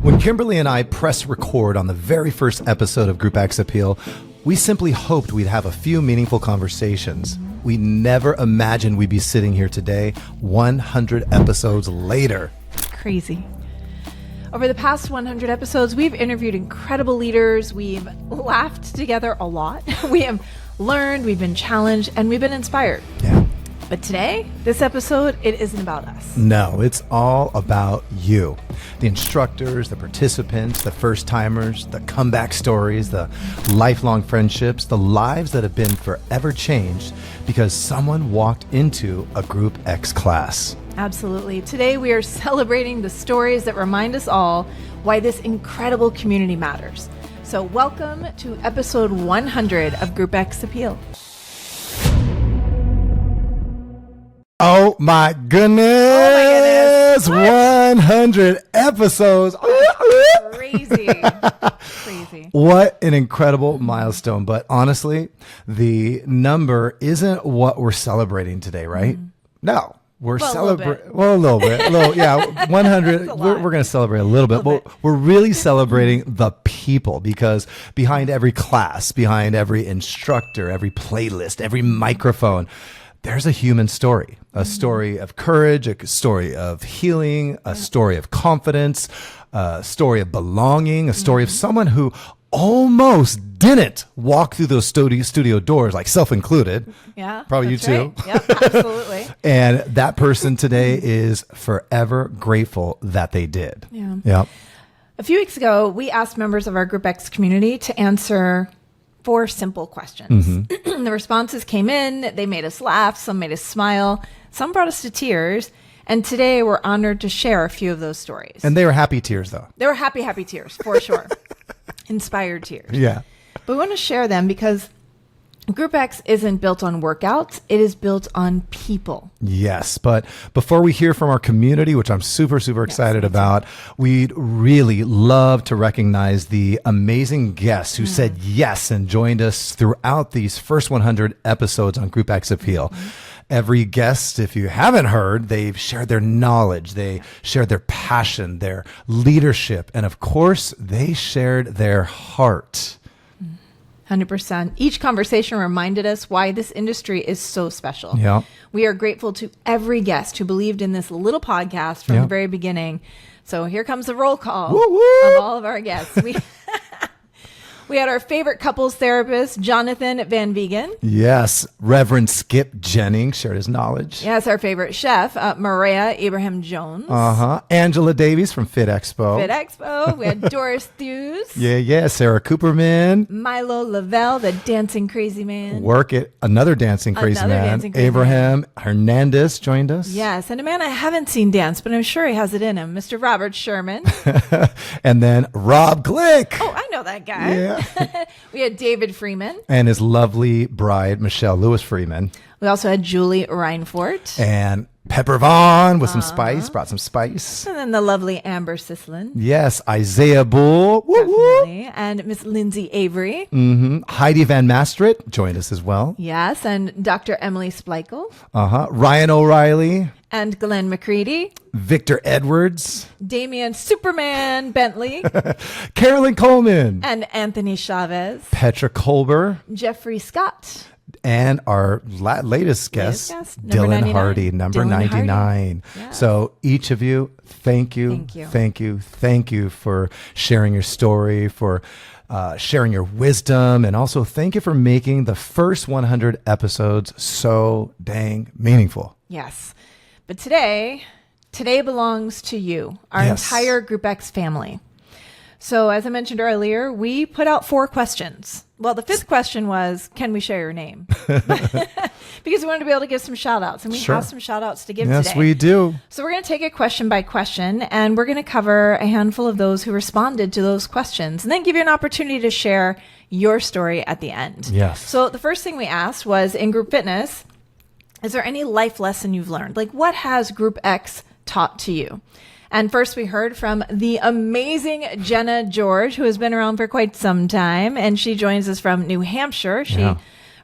When Kimberly and I pressed record on the very first episode of Group X Appeal, we simply hoped we'd have a few meaningful conversations. We never imagined we'd be sitting here today, 100 episodes later. Crazy. Over the past 100 episodes, we've interviewed incredible leaders. We've laughed together a lot. We have learned, we've been challenged, and we've been inspired. Yeah. But today, this episode, it isn't about us. No, it's all about you. The instructors, the participants, the first-timers, the comeback stories, the lifelong friendships, the lives that have been forever changed because someone walked into a Group X class. Absolutely. Today, we are celebrating the stories that remind us all why this incredible community matters. So welcome to episode 100 of Group X Appeal. Oh my goodness! 100 episodes. Crazy. Crazy. What an incredible milestone. But honestly, the number isn't what we're celebrating today, right? No. We're celebrating, a little bit. 100. We're going to celebrate a little bit, but we're really celebrating the people, because behind every class, behind every instructor, every playlist, every microphone, there's a human story, a story of courage, a story of healing, a story of confidence, a story of belonging, a story of someone who almost didn't walk through those studio doors, like self included. Yeah. Probably you too. Right. Yep, absolutely. And that person today is forever grateful that they did. Yeah. Yep. A few weeks ago, we asked members of our Group X community to answer 4 simple questions. The responses came in, they made us laugh, some made us smile, some brought us to tears. And today we're honored to share a few of those stories. And they were happy tears, though. They were happy, happy tears, for sure. Inspired tears. Yeah. But we want to share them because Group X isn't built on workouts. It is built on people. Yes. But before we hear from our community, which I'm super excited about, we'd really love to recognize the amazing guests who said yes and joined us throughout these first 100 episodes on Group X Appeal. Every guest, if you haven't heard, they've shared their knowledge, they shared their passion, their leadership, and of course, they shared their heart. 100%. Each conversation reminded us why this industry is so special. Yeah. We are grateful to every guest who believed in this little podcast from the very beginning. So here comes the roll call of all of our guests. We had our favorite couples therapist, Jonathan Van Vegan. Yes. Reverend Skip Jennings shared his knowledge. Yes, our favorite chef, Maria Abraham Jones. Angela Davies from Fit Expo. Fit Expo. We had Doris Thews. Yeah. Sarah Cooperman. Milo Lavelle, the dancing crazy man. Work it. Another dancing crazy man. Abraham Hernandez joined us. Yes. And a man I haven't seen dance, but I'm sure he has it in him. Mr. Robert Sherman. And then Rob Glick. Oh, I know that guy. Yeah. We had David Freeman. And his lovely bride, Michelle Lewis Freeman. We also had Julie Reinfort. And Pepper Vaughn with some spice, brought some spice. And then the lovely Amber Sislin. Yes, Isaiah Bull. Definitely. And Miss Lindsay Avery. Heidi Van Mastrit joined us as well. Yes, and Dr. Emily Spleichel. Ryan O'Reilly. And Glenn McCready. Victor Edwards. Damian Superman Bentley. Carolyn Coleman. And Anthony Chavez. Petra Kolber. Jeffrey Scott. And our latest guest, Dylan Hardy, number 99. Yeah. So each of you, thank you for sharing your story, for sharing your wisdom, and also thank you for making the first 100 episodes so dang meaningful. Yes. But today belongs to you, our entire Group X family. So as I mentioned earlier, we put out 4 questions. Well, the 5th question was, can we share your name? Because we wanted to be able to give some shout outs, and we have some shout outs to give today. Yes, we do. So we're going to take it question by question, and we're going to cover a handful of those who responded to those questions, and then give you an opportunity to share your story at the end. Yes. So the first thing we asked was, in group fitness, is there any life lesson you've learned? Like, what has Group X taught to you? And first we heard from the amazing Jenna George, who has been around for quite some time, and she joins us from New Hampshire. She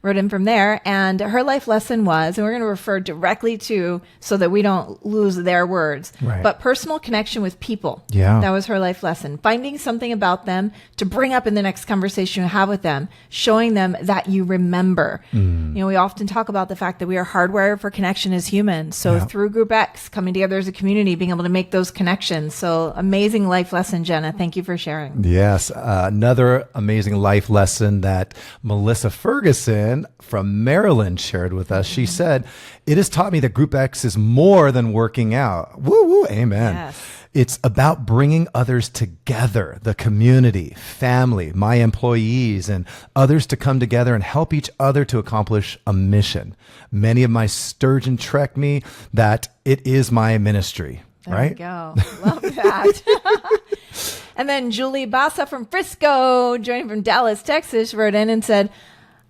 wrote in from there. And her life lesson was, and we're going to refer directly to so that we don't lose their words, but personal connection with people. Yeah. That was her life lesson. Finding something about them to bring up in the next conversation you have with them, showing them that you remember. You know, we often talk about the fact that we are hardwired for connection as humans. So through Group X, coming together as a community, being able to make those connections. So amazing life lesson, Jenna. Thank you for sharing. Yes. Another amazing life lesson that Melissa Ferguson from Maryland shared with us. She said, "It has taught me that Group X is more than working out." Woo, woo, amen. Yes. It's about bringing others together, the community, family, my employees, and others to come together and help each other to accomplish a mission. Many of my Sturgeon trek me that it is my ministry. There right? we go. Love that. And then Julie Bassa from Frisco, joining from Dallas, Texas, wrote in and said,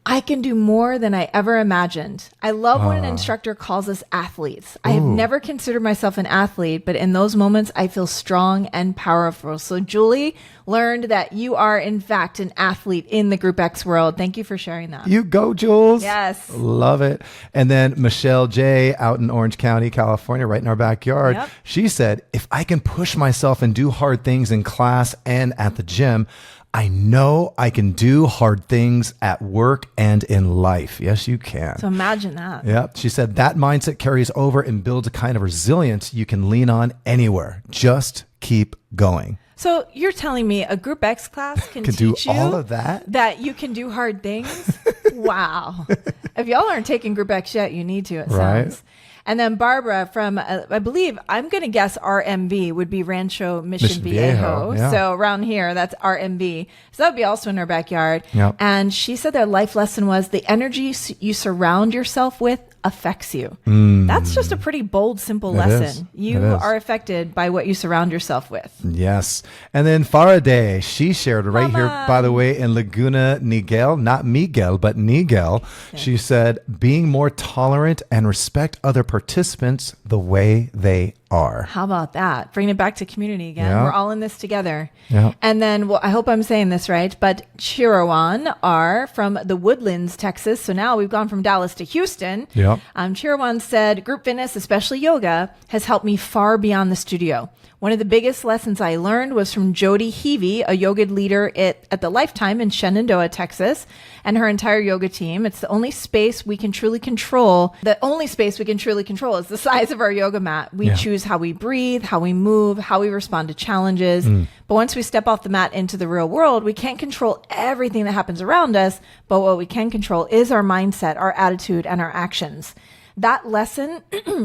"I can do more than I ever imagined. I love when an instructor calls us athletes. I have never considered myself an athlete, but in those moments, I feel strong and powerful." So Julie learned that you are, in fact, an athlete in the Group X world. Thank you for sharing that. You go, Jules. Yes. Love it. And then Michelle J. out in Orange County, California, right in our backyard. Yep. She said, "If I can push myself and do hard things in class and at the gym, I know I can do hard things at work and in life." Yes, you can. So imagine that. Yep. She said that mindset carries over and builds a kind of resilience you can lean on anywhere. Just keep going. So you're telling me a Group X class can do teach you all of that? That you can do hard things? Wow. If y'all aren't taking Group X yet, you need to, it Right. sounds. And then Barbara from, I believe, I'm going to guess RMV would be Rancho Mission Viejo. yeah. So around here, that's RMV. So that would be also in her backyard. Yep. And she said their life lesson was the energy you surround yourself with affects you. That's just a pretty bold, simple lesson. You are affected by what you surround yourself with. Yes. And then Faraday, she shared right here, by the way, in Laguna Niguel, not Miguel, but Niguel. She said, "Being more tolerant and respect other participants the way they are." How about that? Bringing it back to community again. Yeah. We're all in this together. Yeah. And then, well, I hope I'm saying this right, but Chirawan R from the Woodlands, Texas. So now we've gone from Dallas to Houston. Yeah. Chirawan said, "Group fitness, especially yoga, has helped me far beyond the studio. One of the biggest lessons I learned was from Jody Heavey, a yoga leader at the Lifetime in Shenandoah, Texas, and her entire yoga team. It's the only space we can truly control. The only space we can truly control is the size of our yoga mat. We choose how we breathe, how we move, how we respond to challenges. But once we step off the mat into the real world, we can't control everything that happens around us. But what we can control is our mindset, our attitude, and our actions." That lesson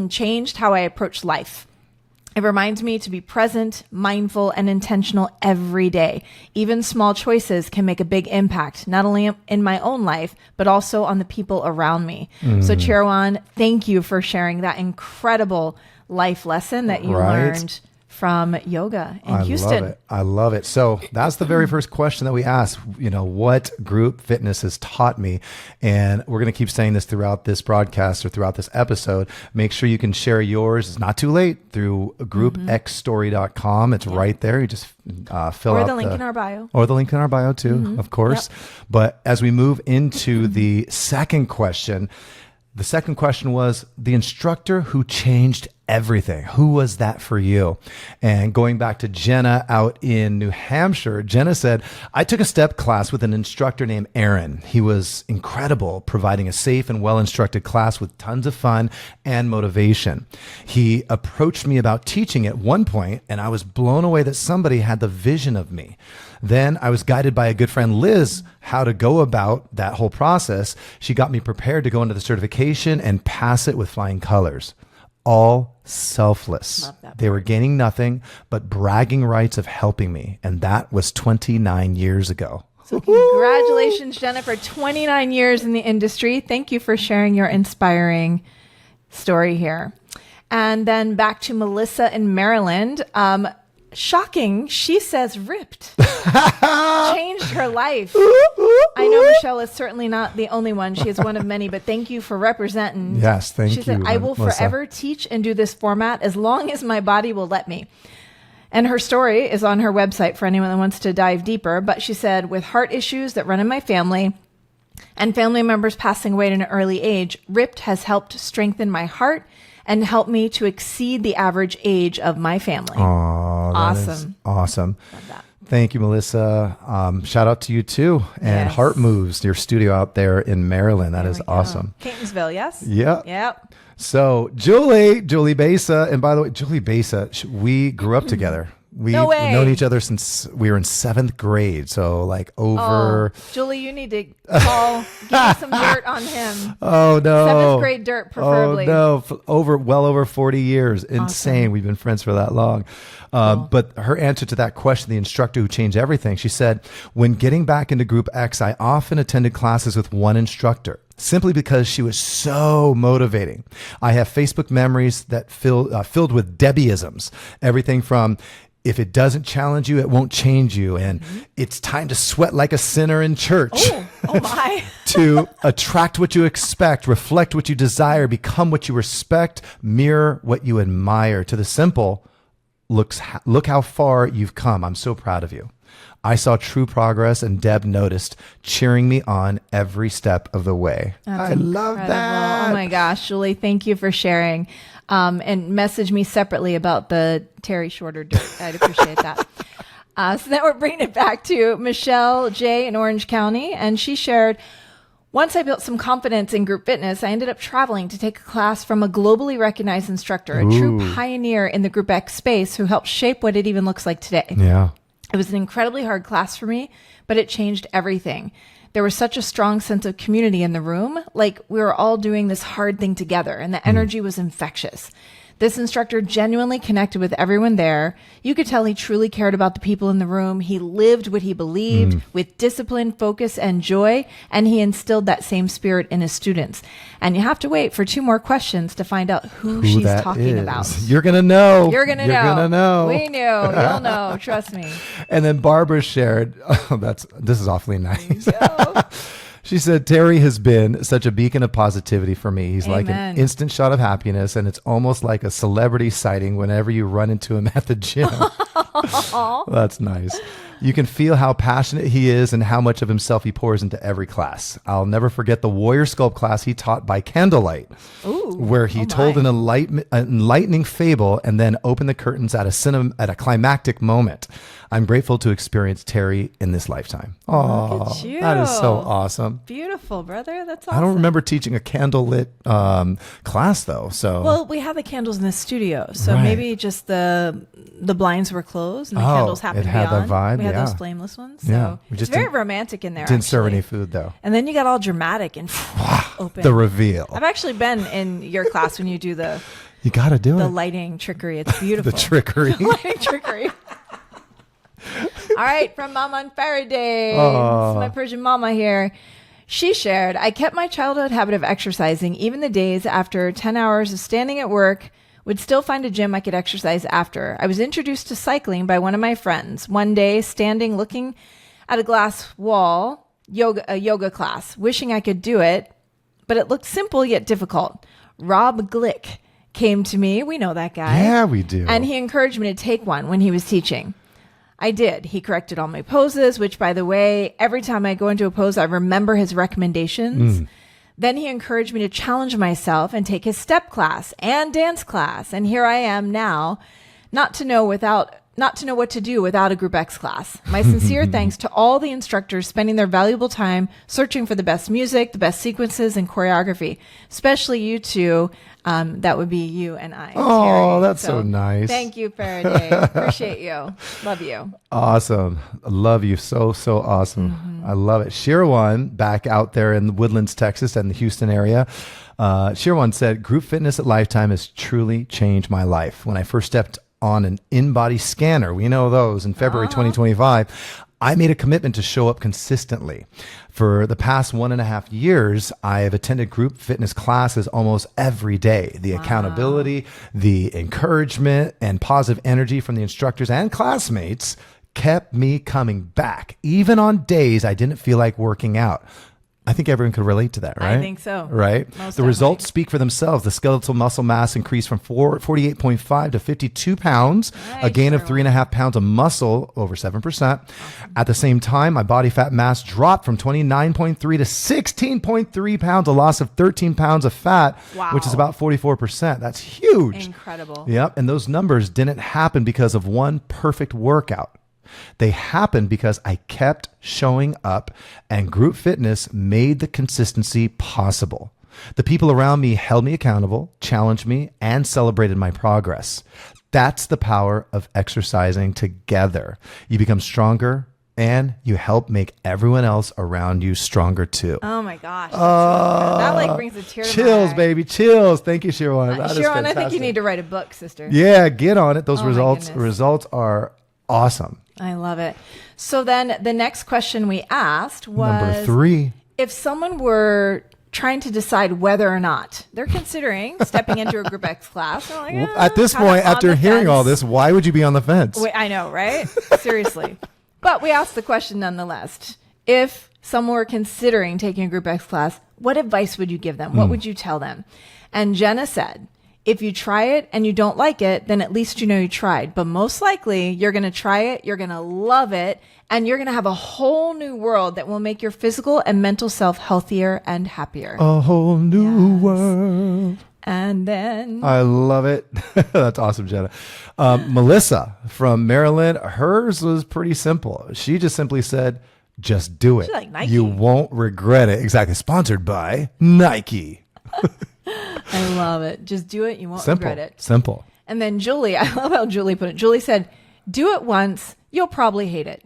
changed how I approach life. It reminds me to be present, mindful, and intentional every day. Even small choices can make a big impact, not only in my own life, but also on the people around me. So Chirawan, thank you for sharing that incredible life lesson that you learned from yoga in Houston. I love it. So that's the very first question that we asked, what group fitness has taught me. And we're going to keep saying this throughout this broadcast or throughout this episode. Make sure you can share yours. It's not too late through groupxstory.com. It's right there. You just fill out the link in our bio. Or the link in our bio too, of course. Yep. But as we move into the second question was the instructor who changed everything. Who was that for you? And going back to Jenna out in New Hampshire, Jenna said, "I took a step class with an instructor named Aaron. He was incredible, providing a safe and well-instructed class with tons of fun and motivation. He approached me about teaching at one point, and I was blown away that somebody had the vision of me. Then I was guided by a good friend, Liz, how to go about that whole process. She got me prepared to go into the certification and pass it with flying colors. All selfless. They were gaining nothing but bragging rights of helping me. And that was 29 years ago." So congratulations, Jennifer. 29 years in the industry. Thank you for sharing your inspiring story here. And then back to Melissa in Maryland. Shocking. She says ripped. Changed her life. I know Michelle is certainly not the only one. She is one of many, but thank you for representing. Yes, thank you. She said, "I will Melissa. forever teach and do this format as long as my body will let me." And her story is on her website for anyone that wants to dive deeper. But she said, "With heart issues that run in my family and family members passing away at an early age, RIPT has helped strengthen my heart and help me to exceed the average age of my family. Oh, awesome. Awesome. Love that. Thank you, Melissa. Shout out to you too. And Heart Moves, your studio out there in Maryland. That is awesome. Catonsville, yes? Yep. Yep. So Julie Besa, and by the way, Julie Besa, we grew up together. We've known each other since we were in 7th grade. So like over. Oh, Julie, you need to get some dirt on him. Oh no. 7th grade dirt, preferably. Oh no. Well over 40 years. Insane. Awesome. We've been friends for that long. Cool. But her answer to that question, the instructor who changed everything, she said, when getting back into Group X, I often attended classes with one instructor, simply because she was so motivating. I have Facebook memories that filled with Debbieisms, everything from, if it doesn't challenge you, it won't change you. And it's time to sweat like a sinner in church. Oh my. To attract what you expect, reflect what you desire, become what you respect, mirror what you admire. To the simple, look how far you've come. I'm so proud of you. I saw true progress, and Deb noticed, cheering me on every step of the way. That's incredible. Love that. Oh my gosh, Julie, thank you for sharing. And message me separately about the Terry Shorter dirt. I'd appreciate that. So then we're bringing it back to Michelle J. in Orange County. And she shared, once I built some confidence in group fitness, I ended up traveling to take a class from a globally recognized instructor, a true pioneer in the Group X space who helped shape what it even looks like today. Yeah. It was an incredibly hard class for me, but it changed everything. There was such a strong sense of community in the room. Like we were all doing this hard thing together, and the energy was infectious. This instructor genuinely connected with everyone there. You could tell he truly cared about the people in the room. He lived what he believed with discipline, focus, and joy, and he instilled that same spirit in his students. And you have to wait for 2 more questions to find out who she's talking about. You're going to know. You're going to know. We knew. You'll know. Trust me. And then Barbara shared, this is awfully nice. She said, Terry has been such a beacon of positivity for me. He's like an instant shot of happiness, and it's almost like a celebrity sighting whenever you run into him at the gym. That's nice. You can feel how passionate he is and how much of himself he pours into every class. I'll never forget the warrior sculpt class he taught by candlelight, where he told an enlightening fable and then opened the curtains at a climactic moment. I'm grateful to experience Terry in this lifetime. Oh, that is so awesome. Beautiful, brother. That's awesome. I don't remember teaching a candlelit class though. So well, we have the candles in the studio, so maybe just the blinds were closed and the candles happened to be on. It had that vibe. We had those flameless ones. So it's very romantic in there. Didn't serve any food though. And then you got all dramatic and open. The reveal. I've actually been in your class when you do the. You got to do the lighting trickery. It's beautiful. The trickery. Lighting trickery. All right, from Mama on Faraday. This is my Persian mama here. She shared, I kept my childhood habit of exercising, even the days after 10 hours of standing at work, would still find a gym I could exercise after. I was introduced to cycling by one of my friends. One day, standing, looking at a glass wall, a yoga class, wishing I could do it, but it looked simple yet difficult. Rob Glick came to me. We know that guy. Yeah, we do. And he encouraged me to take one when he was teaching. I did. He corrected all my poses, which, by the way, every time I go into a pose, I remember his recommendations. Then he encouraged me to challenge myself and take his step class and dance class. And here I am now, not to know what to do without a Group X class. My sincere thanks to all the instructors spending their valuable time searching for the best music, the best sequences, and choreography, especially you two. That would be you and I. Oh, Terry. that's so nice. Thank you, Faraday. Appreciate you. Love you. Awesome. I love you. So awesome. I love it. Shirwan, back out there in Woodlands, Texas and the Houston area. Shirwan said, group fitness at Lifetime has truly changed my life. When I first stepped on an in-body scanner, we know those, in February 2025, I made a commitment to show up consistently. For the past 1.5 years, I have attended group fitness classes almost every day. The accountability, the encouragement, and positive energy from the instructors and classmates kept me coming back, even on days I didn't feel like working out. I think everyone could relate to that, right? I think so. Right? Most The results speak for themselves. The skeletal muscle mass increased from 48.5 to 52 pounds, a gain of 3.5 pounds of muscle, over 7%. Awesome. At the same time, my body fat mass dropped from 29.3 to 16.3 pounds, a loss of 13 pounds of fat, which is about 44%. That's huge. Incredible. Yep. And those numbers didn't happen because of one perfect workout. They happened because I kept showing up, and group fitness made the consistency possible. The people around me held me accountable, challenged me, and celebrated my progress. That's the power of exercising together. You become stronger, and you help make everyone else around you stronger too. Oh my gosh. That like brings a tear to my chills, eye. baby, chills. Thank you, Sharon. Sharon, I think you need to write a book, sister. Yeah, get on it. Those Oh my results goodness. are awesome. I love it. So then the next question we asked was Number 3. if someone were trying to decide whether or not they're considering stepping into a Group X class. They're like, At this kind of point, on after the hearing all fence. this, why would you be on the fence? Wait, I know, right? Seriously. But we asked the question nonetheless. If someone were considering taking a Group X class, what advice would you give them? What would you tell them? And Jenna said, if you try it and you don't like it, then at least you know you tried. But most likely you're going to try it, you're going to love it, and you're going to have a whole new world that will make your physical and mental self healthier and happier. A whole new world. And then I love it. That's awesome, Jenna. Melissa from Maryland, hers was pretty simple. She just simply said, just do it. She's like Nike. You won't regret it. Exactly. Sponsored by Nike. I love it. Just do it. You won't Simple. regret it. Simple. And then Julie, I love how Julie put it. Julie said, do it once, you'll probably hate it.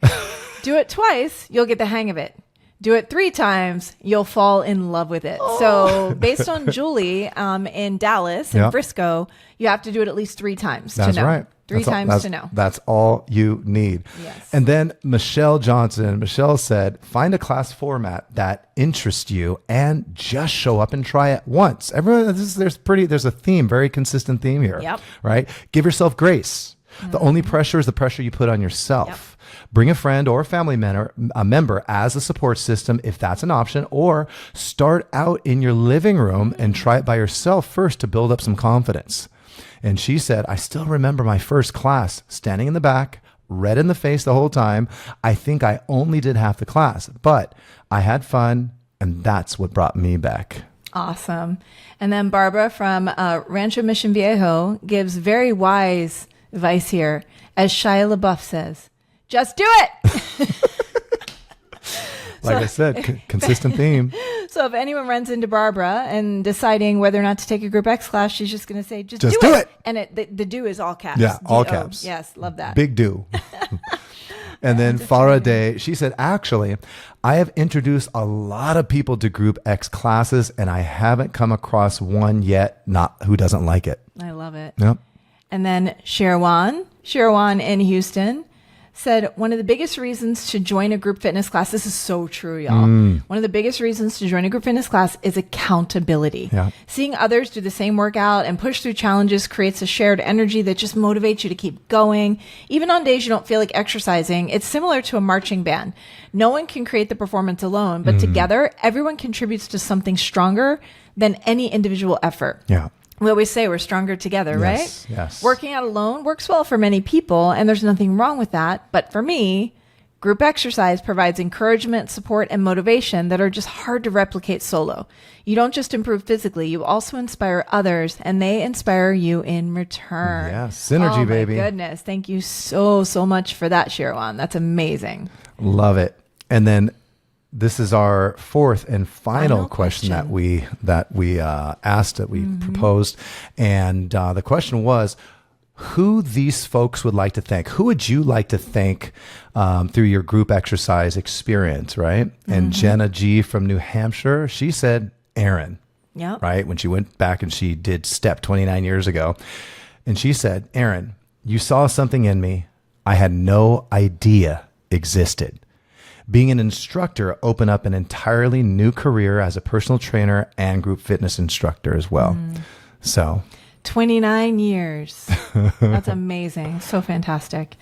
Do it twice, you'll get the hang of it. Do it 3 times, you'll fall in love with it. So based on Julie in Dallas and Frisco, you have to do it at least 3 times That's to know. right. 3 times to know. That's all you need. Yes. And then Michelle Johnson, Michelle said, find a class format that interests you and just show up and try it once. Everyone, there's a theme, very consistent theme here. Yep. Right? Give yourself grace. The only pressure is the pressure you put on yourself. Bring a friend or a family member as a support system if that's an option, or start out in your living room and try it by yourself first to build up some confidence. And she said, I still remember my first class, standing in the back, red in the face the whole time. I think I only did half the class, but I had fun, and that's what brought me back. Awesome. And then Barbara from Rancho Mission Viejo gives very wise advice here. As Shia LaBeouf says, just do it. Like I said, consistent theme. So if anyone runs into Barbara and deciding whether or not to take a Group X class, she's just going to say, just do it. And the do is all caps. Yeah, all D-O. caps. Yes, love that. Big do. And then Faraday, she said, actually, I have introduced a lot of people to Group X classes, and I haven't come across one yet who doesn't like it. I love it. Yep. And then Shirwan in Houston said, one of the biggest reasons to join a group fitness class, this is so true, y'all. One of the biggest reasons to join a group fitness class is accountability. Yeah. Seeing others do the same workout and push through challenges creates a shared energy that just motivates you to keep going. Even on days you don't feel like exercising, it's similar to a marching band. No one can create the performance alone, but together, everyone contributes to something stronger than any individual effort. Yeah. We always say we're stronger together, right? Yes. Working out alone works well for many people, and there's nothing wrong with that. But for me, group exercise provides encouragement, support, and motivation that are just hard to replicate solo. You don't just improve physically, you also inspire others, and they inspire you in return. Yeah, synergy, baby. Oh my goodness. Thank you so much for that, Shirwan. That's amazing. Love it. And then this is our fourth and final question that we asked, that we proposed. And the question was, who these folks would like to thank. Who would you like to thank through your group exercise experience, right? And Jenna G from New Hampshire, she said Aaron, right? When she went back and she did STEP 29 years ago. And she said, Aaron, you saw something in me I had no idea existed. Being an instructor opened up an entirely new career as a personal trainer and group fitness instructor as well. So 29 years. That's amazing. So fantastic.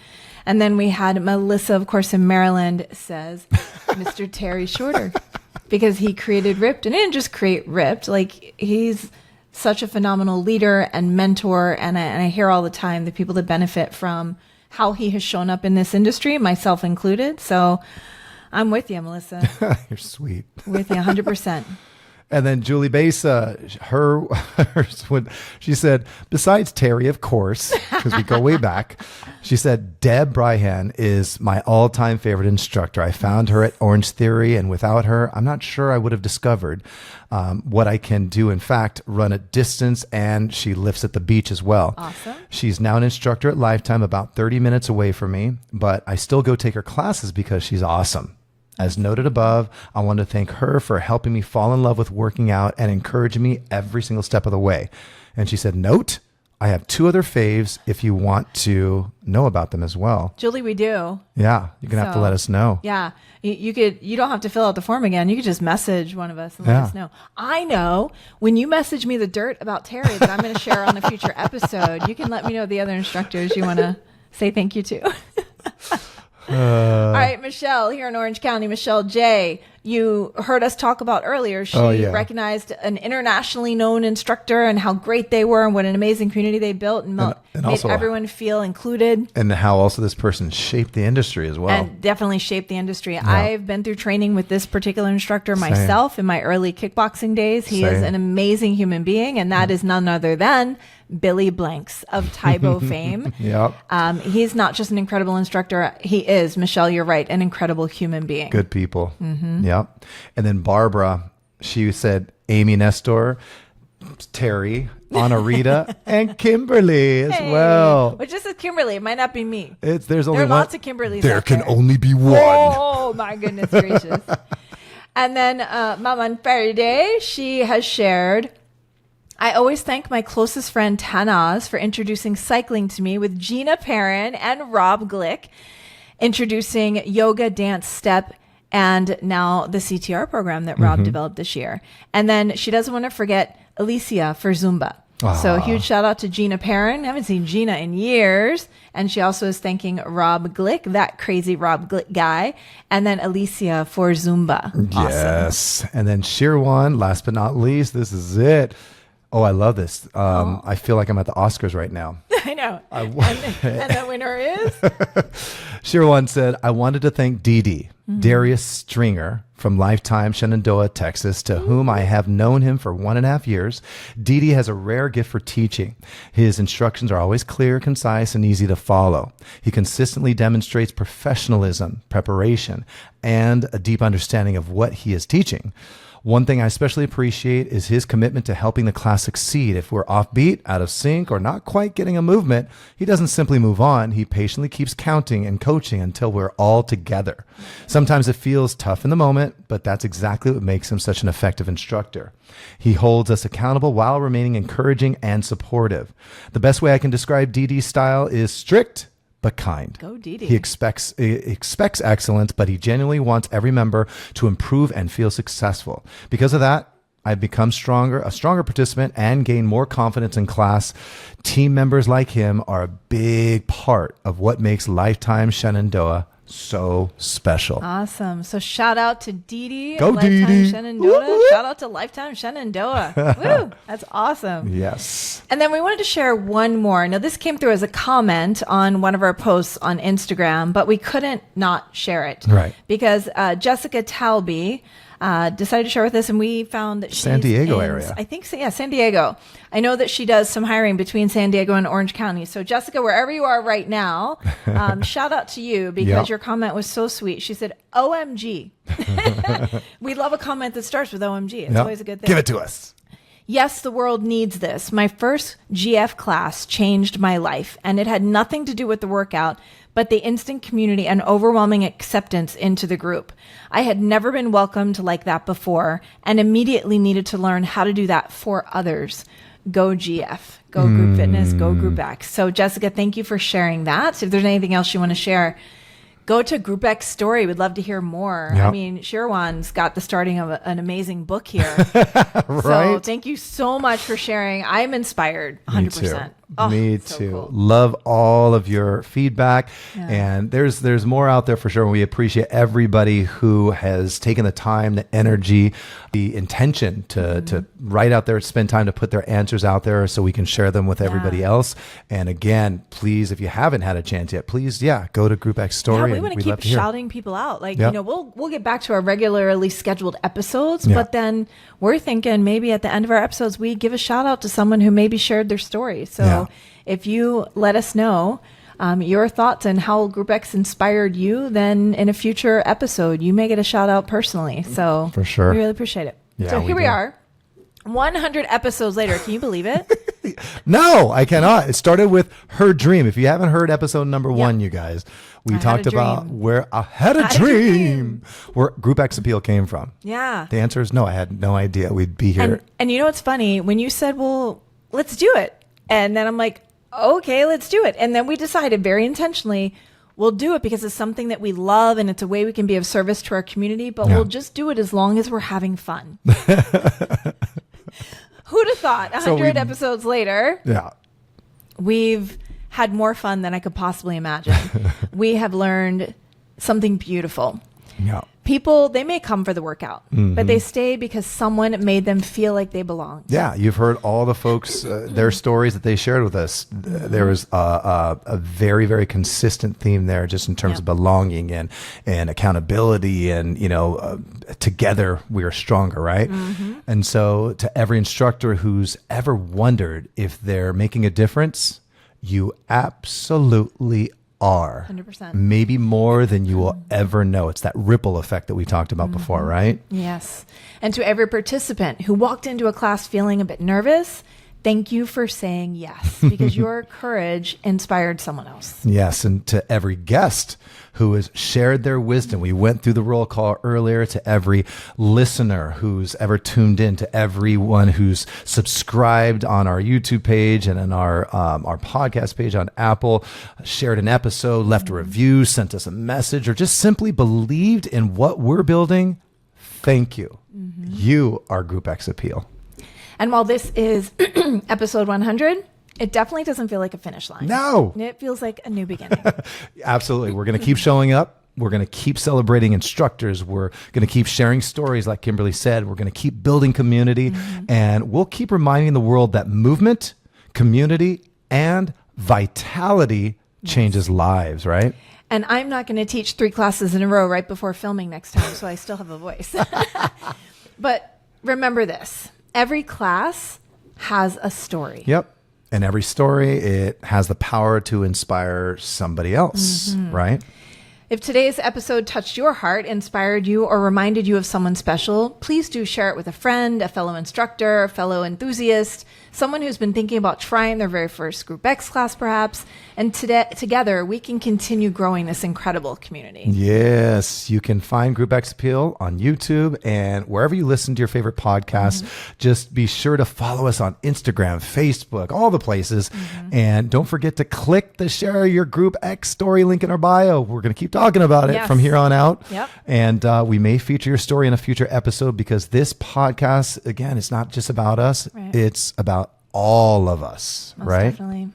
And then we had Melissa, of course, in Maryland, says, Mr. Terry Shorter. because he created Ripped, and he didn't just create Ripped. Like, he's such a phenomenal leader and mentor, and I hear all the time the people that benefit from how he has shown up in this industry, myself included. So I'm with you, Melissa. You're sweet. With you 100%. And then Julie Besa, she said, besides Terry, of course, because we go way back, she said, Deb Bryhan is my all-time favorite instructor. I found her at Orange Theory, and without her, I'm not sure I would have discovered what I can do. In fact, run at distance, and she lifts at the beach as well. Awesome. She's now an instructor at Lifetime, about 30 minutes away from me, but I still go take her classes because she's awesome. As noted above, I want to thank her for helping me fall in love with working out and encouraging me every single step of the way. And she said, note, I have 2 other faves if you want to know about them as well. Julie, we do. Yeah, you're going to have to let us know. Yeah, you don't have to fill out the form again. You could just message one of us and let us know. I know when you message me the dirt about Terry that I'm going to share on a future episode, you can let me know the other instructors you want to say thank you to. All right, Michelle here in Orange County, Michelle J. You heard us talk about earlier. She recognized an internationally known instructor and how great they were and what an amazing community they built and made also everyone feel included. And how also this person shaped the industry as well. And definitely shaped the industry. Yeah. I've been through training with this particular instructor myself in my early kickboxing days. He is an amazing human being, and that is none other than Billy Blanks of Taibo fame. Yep. He's not just an incredible instructor. He is, Michelle, you're right, an incredible human being. Good people. Yep. And then Barbara, she said Amy Nestor, Terry, Anna Rita, and Kimberly as well. Which this is Kimberly. It might not be me. There's only there are one. Lots of Kimberlys. There can only be one. Oh, my goodness gracious. And then Maman Faraday, she has shared, I always thank my closest friend Tanaz for introducing cycling to me, with Gina Perrin and Rob Glick introducing yoga, dance, step, and now the CTR program that Rob developed this year. And then she doesn't want to forget Alicia for Zumba. So huge shout out to Gina Perrin. I haven't seen Gina in years. And she also is thanking Rob Glick, that crazy Rob Glick guy. And then Alicia for Zumba. Yes. Awesome. And then Shirwan, last but not least, this is it. Oh, I love this. I feel like I'm at the Oscars right now. I know. And the winner is? Shirwan said, I wanted to thank Dee Dee, Darius Stringer from Lifetime, Shenandoah, Texas, to whom I have known him for 1.5 years. Dee Dee has a rare gift for teaching. His instructions are always clear, concise, and easy to follow. He consistently demonstrates professionalism, preparation, and a deep understanding of what he is teaching. One thing I especially appreciate is his commitment to helping the class succeed. If we're offbeat, out of sync, or not quite getting a movement, he doesn't simply move on. He patiently keeps counting and coaching until we're all together. Sometimes it feels tough in the moment, but that's exactly what makes him such an effective instructor. He holds us accountable while remaining encouraging and supportive. The best way I can describe Dee Dee's style is strict, but kind. Go Dee Dee. He expects excellence, but he genuinely wants every member to improve and feel successful. Because of that, I've become a stronger participant, and gain more confidence in class. Team members like him are a big part of what makes Lifetime Shenandoah so special. Awesome. So shout out to Dee Dee. Go Dee Dee. Shenandoah. Shout out to Lifetime Shenandoah. Woo! That's awesome. Yes. And then we wanted to share one more. Now, this came through as a comment on one of our posts on Instagram, but we couldn't not share it. Right. Because Jessica Talby decided to share with us, and we found that she's San Diego area. I think so, yeah, San Diego. I know that she does some hiring between San Diego and Orange County. So Jessica, wherever you are right now, shout out to you, because your comment was so sweet. She said, OMG. We love a comment that starts with OMG. It's always a good thing. Give it to us. Yes, the world needs this. My first GF class changed my life, and it had nothing to do with the workout, but the instant community and overwhelming acceptance into the group. I had never been welcomed like that before, and immediately needed to learn how to do that for others. Go GF, go group fitness, go group X. So Jessica, thank you for sharing that. If there's anything else you want to share, go to Group X Story. We'd love to hear more. Yep. I mean, Shirwan's got the starting of an amazing book here. Right? So thank you so much for sharing. I'm inspired 100%. Oh, me so too. cool. Love all of your feedback. Yeah. And there's more out there for sure. We appreciate everybody who has taken the time, the energy, the intention to write out there, spend time to put their answers out there so we can share them with everybody else. And again, please, if you haven't had a chance yet, please, go to Group X Story. Yeah, we want to we'd keep love to hear. shouting people out. Like, Yep. we'll get back to our regularly scheduled episodes, Yeah. but then we're thinking maybe at the end of our episodes, we give a shout out to someone who maybe shared their story. So if you let us know your thoughts and how Group X inspired you, then in a future episode, you may get a shout out personally. So For sure. we really appreciate it. Yeah, so we here we do. are, 100 episodes later. Can you believe it? No, I cannot. It started with her dream. If you haven't heard episode number 1, you guys, we I had talked a about dream. where I had a dream, where Group X Appeal came from. Yeah. The answer is no. I had no idea we'd be here. And you know what's funny? When you said, well, let's do it. And then I'm like, okay, let's do it. And then we decided very intentionally, we'll do it because it's something that we love and it's a way we can be of service to our community, but we'll just do it as long as we're having fun. Who'd have thought 100 episodes later, we've had more fun than I could possibly imagine. We have learned something beautiful. Yeah. People, they may come for the workout, but they stay because someone made them feel like they belong. Yeah, you've heard all the folks, their stories that they shared with us. There was a very, very consistent theme there just in terms of belonging and accountability and, together we are stronger, right? And so to every instructor who's ever wondered if they're making a difference, you absolutely are. 100%. Maybe more than you will ever know. It's that ripple effect that we talked about before, right? Yes. And to every participant who walked into a class feeling a bit nervous, thank you for saying yes, because your courage inspired someone else. Yes. And to every guest who has shared their wisdom, we went through the roll call earlier, to every listener who's ever tuned in, to everyone who's subscribed on our YouTube page and on our podcast page on Apple, shared an episode, left a review, sent us a message, or just simply believed in what we're building. Thank you. You are Group X Appeal. And while this is episode 100, it definitely doesn't feel like a finish line. No. It feels like a new beginning. Absolutely. We're going to keep showing up. We're going to keep celebrating instructors. We're going to keep sharing stories like Kimberly said. We're going to keep building community. And we'll keep reminding the world that movement, community, and vitality changes lives, right? And I'm not going to teach 3 classes in a row right before filming next time, so I still have a voice. But remember this. Every class has a story. Yep. And every story, it has the power to inspire somebody else, right? If today's episode touched your heart, inspired you, or reminded you of someone special, please do share it with a friend, a fellow instructor, a fellow enthusiast, someone who's been thinking about trying their very first Group X class, perhaps. And together, we can continue growing this incredible community. Yes, you can find Group X Appeal on YouTube and wherever you listen to your favorite podcasts. Just be sure to follow us on Instagram, Facebook, all the places. And don't forget to click the share your Group X story link in our bio. We're going to keep talking about it from here on out. Yep. And we may feature your story in a future episode because this podcast, again, it's not just about us. Right. It's about all of us, Most right? Definitely.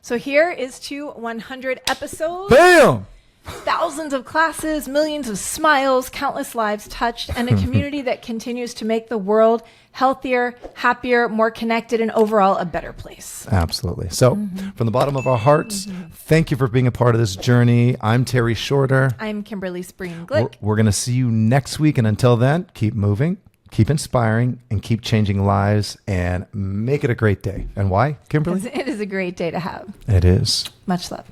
So here is to 100 episodes. Bam! Thousands of classes, millions of smiles, countless lives touched, and a community that continues to make the world healthier, happier, more connected, and overall a better place. Absolutely. So from the bottom of our hearts, thank you for being a part of this journey. I'm Terry Shorter. I'm Kimberly Spreen Glick. We're going to see you next week. And until then, keep moving, keep inspiring, and keep changing lives, and make it a great day. And why, Kimberly? It is a great day to have. It is. Much love.